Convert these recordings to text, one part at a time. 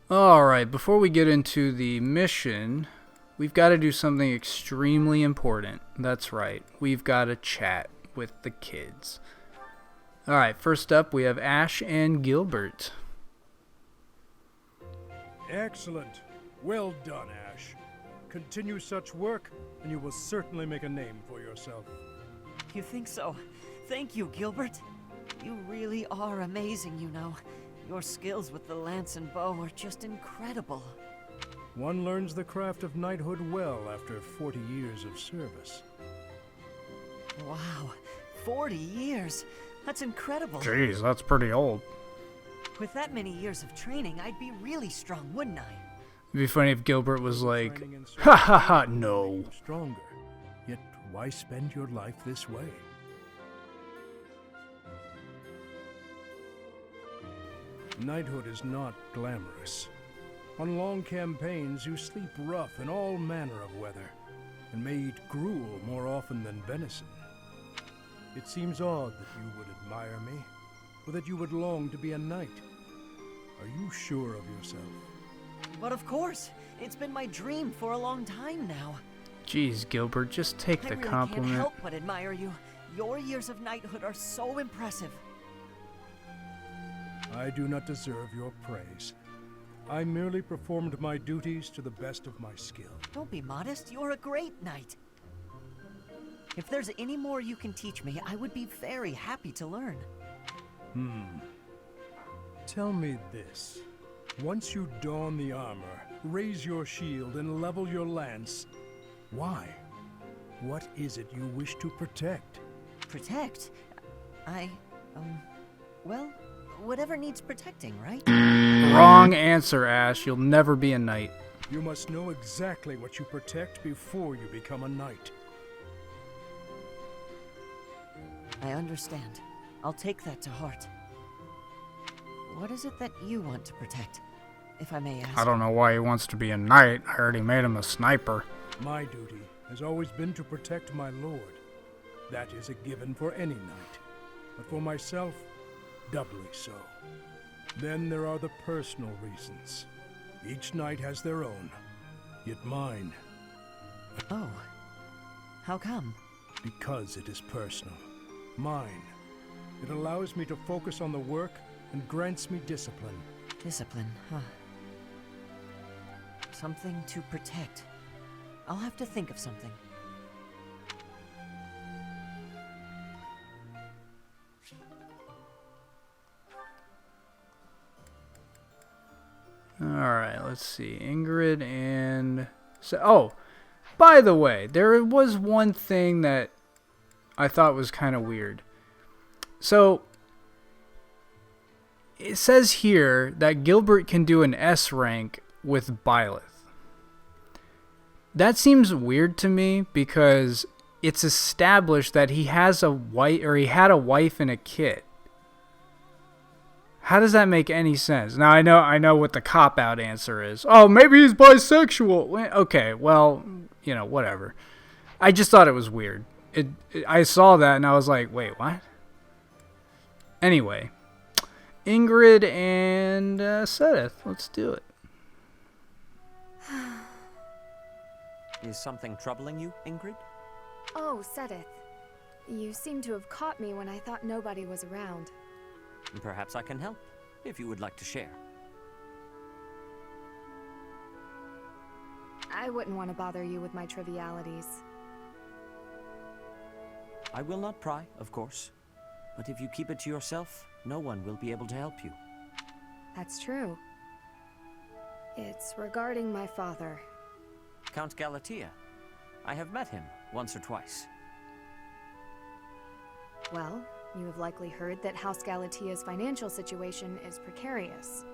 Alright, before we get into the mission, we've got to do something extremely important. That's right, we've got to chat with the kids. Alright, first up we have Ash and Gilbert. Excellent. Well done, Ash. Continue such work, and you will certainly make a name for yourself. You think so? Thank you, Gilbert. You really are amazing, you know. Your skills with the lance and bow are just incredible. One learns the craft of knighthood well after 40 years of service. Wow, 40 years? That's incredible. Jeez, that's pretty old. With that many years of training, I'd be really strong, wouldn't I? It'd be funny if Gilbert was like, ha ha ha, no. Stronger. Yet why spend your life this way? Knighthood is not glamorous. On long campaigns, you sleep rough in all manner of weather, and may eat gruel more often than venison. It seems odd that you would admire me, or that you would long to be a knight. Are you sure of yourself? But of course, it's been my dream for a long time now. Jeez, Gilbert, just take the I really compliment. can't help but admire you. Your years of knighthood are so impressive. I do not deserve your praise. I merely performed my duties to the best of my skill. Don't be modest, you're a great knight. If there's any more you can teach me, I would be very happy to learn. Tell me this. Once you don the armor, raise your shield, and level your lance, why? What is it you wish to protect? Protect? Well, whatever needs protecting, right? Wrong answer, Ash. You'll never be a knight. You must know exactly what you protect before you become a knight. I understand. I'll take that to heart. What is it that you want to protect, if I may ask? I don't know why he wants to be a knight. I already made him a sniper. My duty has always been to protect my lord. That is a given for any knight. But for myself, doubly so. Then there are the personal reasons. Each knight has their own. Yet mine. Oh. How come? Because it is personal. Mine. It allows me to focus on the work and grants me discipline. Discipline, huh? Something to protect. I'll have to think of something. Alright, let's see. Ingrid and... oh, by the way, there was one thing that I thought was kind of weird. So, it says here that Gilbert can do an S rank with Byleth. That seems weird to me because it's established that he has a wife, or he had a wife and a kid. How does that make any sense? Now I know what the cop-out answer is. Oh, maybe he's bisexual. Okay, well, you know, whatever. I just thought it was weird. I saw that and I was like, wait, what? Anyway, Ingrid and Sedith, let's do it. Is something troubling you, Ingrid? Oh, Sedith. You seem to have caught me when I thought nobody was around. Perhaps I can help, if you would like to share. I wouldn't want to bother you with my trivialities. I will not pry, of course. But if you keep it to yourself, no one will be able to help you. That's true. It's regarding my father. Count Galatea. I have met him once or twice. Well, you have likely heard that House Galatea's financial situation is precarious.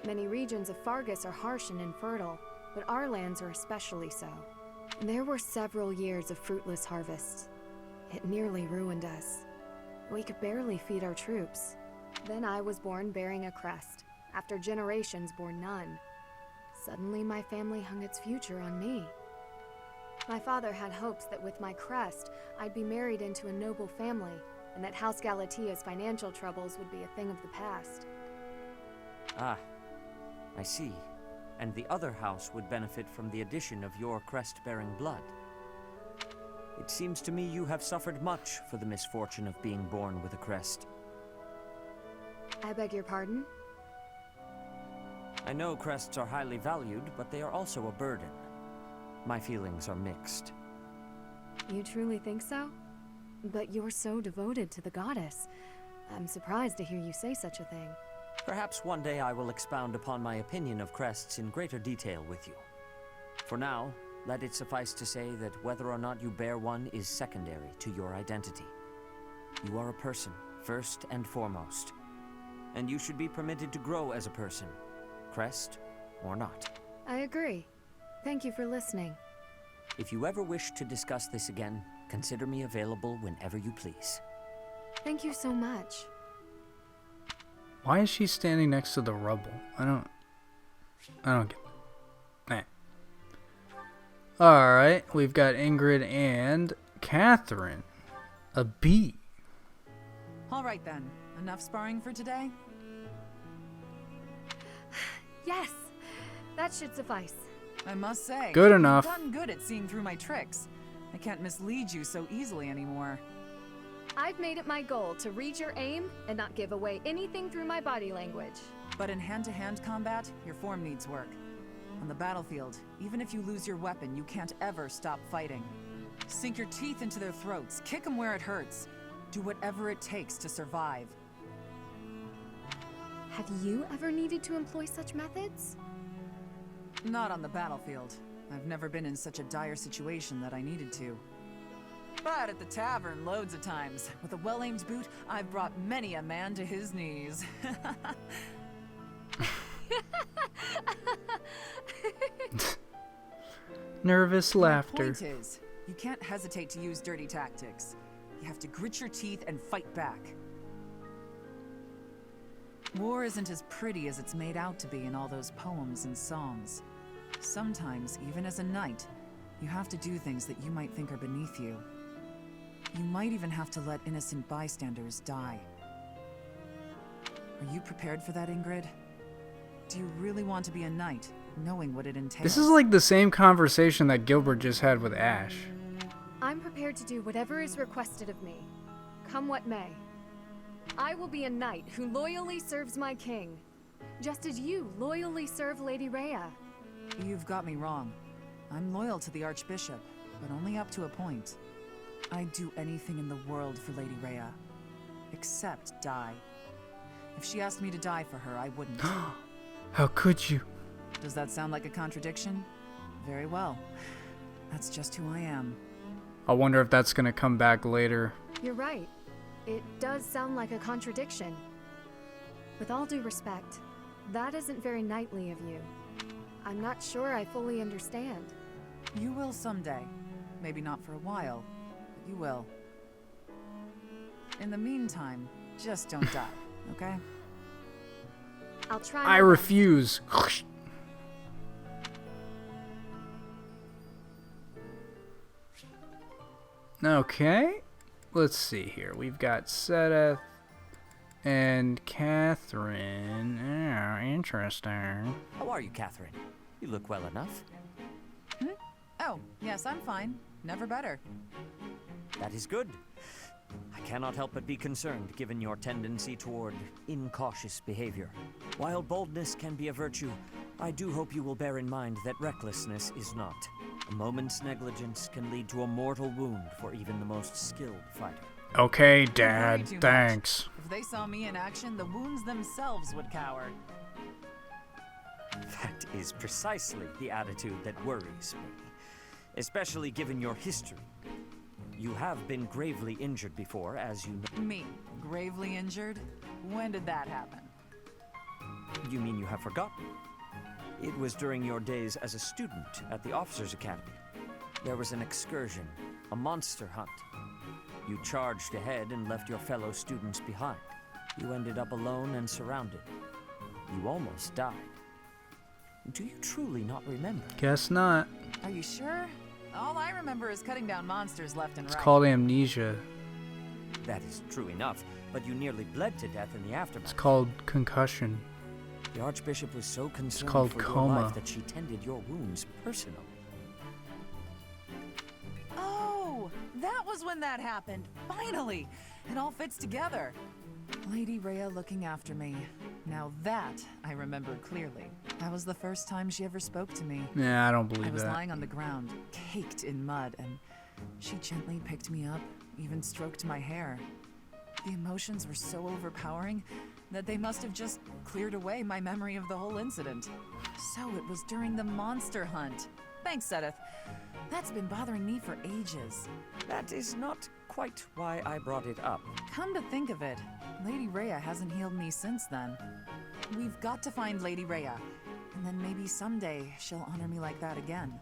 Many regions of Fargus are harsh and infertile, but our lands are especially so. There were several years of fruitless harvests. It nearly ruined us. We could barely feed our troops. Then I was born bearing a crest, after generations bore none. Suddenly my family hung its future on me. My father had hopes that with my crest, I'd be married into a noble family, and that House Galatea's financial troubles would be a thing of the past. Ah, I see. And the other house would benefit from the addition of your crest-bearing blood. It seems to me you have suffered much for the misfortune of being born with a crest. I beg your pardon? I know crests are highly valued, but they are also a burden. My feelings are mixed. You truly think so? But you're so devoted to the goddess. I'm surprised to hear you say such a thing. Perhaps one day I will expound upon my opinion of crests in greater detail with you. For now, let it suffice to say that whether or not you bear one is secondary to your identity. You are a person, first and foremost. And you should be permitted to grow as a person, crest or not. I agree. Thank you for listening. If you ever wish to discuss this again, consider me available whenever you please. Thank you so much. Why is she standing next to the rubble? I don't get that. Alright, we've got Ingrid and Catherine. A bee. Alright then, enough sparring for today? Yes! That should suffice. I must say, Good enough. You've gotten good at seeing through my tricks. I can't mislead you so easily anymore. I've made it my goal to read your aim and not give away anything through my body language. But in hand-to-hand combat, your form needs work. On the battlefield, even if you lose your weapon, you can't ever stop fighting. Sink your teeth into their throats, kick them where it hurts. Do whatever it takes to survive. Have you ever needed to employ such methods? Not on the battlefield. I've never been in such a dire situation that I needed to. But at the tavern, loads of times. With a well-aimed boot, I've brought many a man to his knees. Nervous laughter. The point is, you can't hesitate to use dirty tactics. You have to grit your teeth and fight back. War isn't as pretty as it's made out to be in all those poems and songs. Sometimes, even as a knight, you have to do things that you might think are beneath you. You might even have to let innocent bystanders die. Are you prepared for that, Ingrid? Do you really want to be a knight, knowing what it entails? This is like the same conversation that Gilbert just had with Ash. I'm prepared to do whatever is requested of me, come what may. I will be a knight who loyally serves my king, just as you loyally serve Lady Rhea. You've got me wrong. I'm loyal to the Archbishop, but only up to a point. I'd do anything in the world for Lady Rhea, except die. If she asked me to die for her, I wouldn't. How could you? Does that sound like a contradiction? Very well. That's just who I am. I wonder if that's gonna come back later. You're right. It does sound like a contradiction. With all due respect, that isn't very knightly of you. I'm not sure I fully understand. You will someday. Maybe not for a while, but you will. In the meantime, just don't die, okay? I'll try. I refuse. Okay. Let's see here. We've got Sedeth and Catherine. Oh, interesting. How are you, Catherine? You look well enough. Oh, yes, I'm fine. Never better. That is good. I cannot help but be concerned, given your tendency toward incautious behavior. While boldness can be a virtue, I do hope you will bear in mind that recklessness is not. A moment's negligence can lead to a mortal wound for even the most skilled fighter. Okay, Worry Dad. too much. Thanks. If they saw me in action, the wounds themselves would cower. That is precisely the attitude that worries me, especially given your history. You have been gravely injured before, as you know. Me, gravely injured? When did that happen? You mean you have forgotten? It was during your days as a student at the Officers' Academy. There was an excursion, a monster hunt. You charged ahead and left your fellow students behind. You ended up alone and surrounded. You almost died. Do you truly not remember? Guess not. Are you sure? All I remember is cutting down monsters left and It's right. called amnesia. That is true enough, but you nearly bled to death in the It's aftermath. called concussion. The Archbishop was so concerned called for coma. your life that she tended your wounds personally. Oh, that was when that happened. Finally! It all fits together. Lady Rhea looking after me. Now that I remember clearly. That was the first time she ever spoke to me. Yeah, I don't I believe was that. lying on the ground, caked in mud, and she gently picked me up, even stroked my hair. The emotions were so overpowering that they must have just cleared away my memory of the whole incident. So it was during the monster hunt. Thanks, Sedith. That's been bothering me for ages. That is not quite why I brought it up. Come to think of it, Lady Rhea hasn't healed me since then. We've got to find Lady Rhea, and then maybe someday she'll honor me like that again.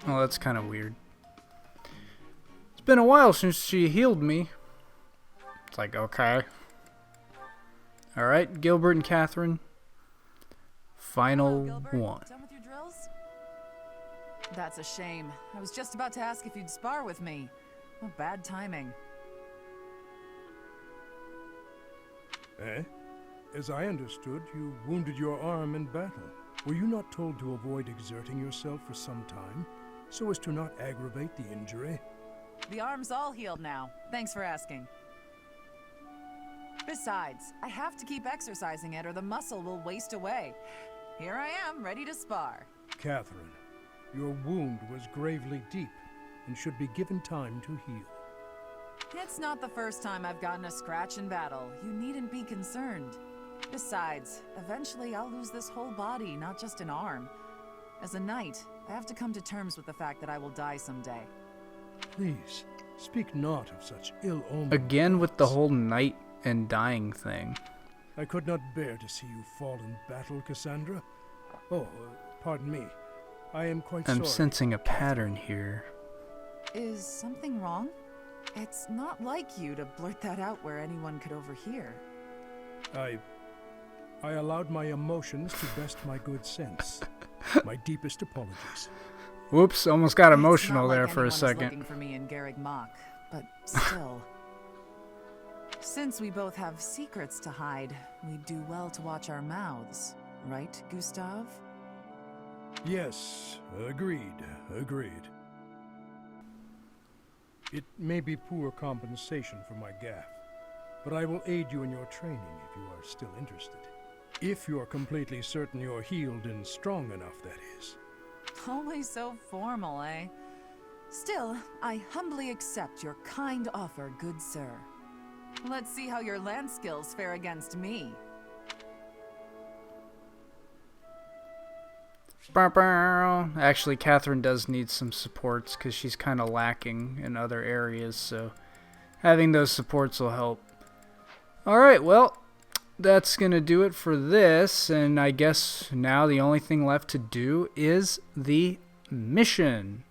Oh, that's kind of weird. It's been a while since she healed me. It's like, okay. Alright, Gilbert and Catherine. Final Gilbert, one. done with your drills? That's a shame. I was just about to ask if you'd spar with me. What bad timing. Eh? As I understood, you wounded your arm in battle. Were you not told to avoid exerting yourself for some time, so as to not aggravate the injury? The arm's all healed now. Thanks for asking. Besides, I have to keep exercising it or the muscle will waste away. Here I am, ready to spar. Catherine, your wound was gravely deep and should be given time to heal. It's not the first time I've gotten a scratch in battle. You needn't be concerned. Besides, eventually I'll lose this whole body, not just an arm. As a knight, I have to come to terms with the fact that I will die someday. Please, speak not of such ill omen. Again with the whole knight and dying thing. I could not bear to see you fall in battle, Cassandra. Oh, pardon me. I am quite sorry. I'm sensing a pattern here. Is something wrong? It's not like you to blurt that out where anyone could overhear. I allowed my emotions to best my good sense. My deepest apologies. Whoops, almost got emotional It's not like there for a anyone is second. looking for me in Garreg Mach, but still. Since we both have secrets to hide, we'd do well to watch our mouths. Right, Gustav? Yes, agreed. It may be poor compensation for my gaffe, but I will aid you in your training if you are still interested. If you're completely certain you're healed and strong enough, that is. Always so formal, eh? Still, I humbly accept your kind offer, good sir. Let's see how your lance skills fare against me. Actually, Catherine does need some supports because she's kind of lacking in other areas, so having those supports will help. Alright, well, that's going to do it for this, and I guess now the only thing left to do is the mission.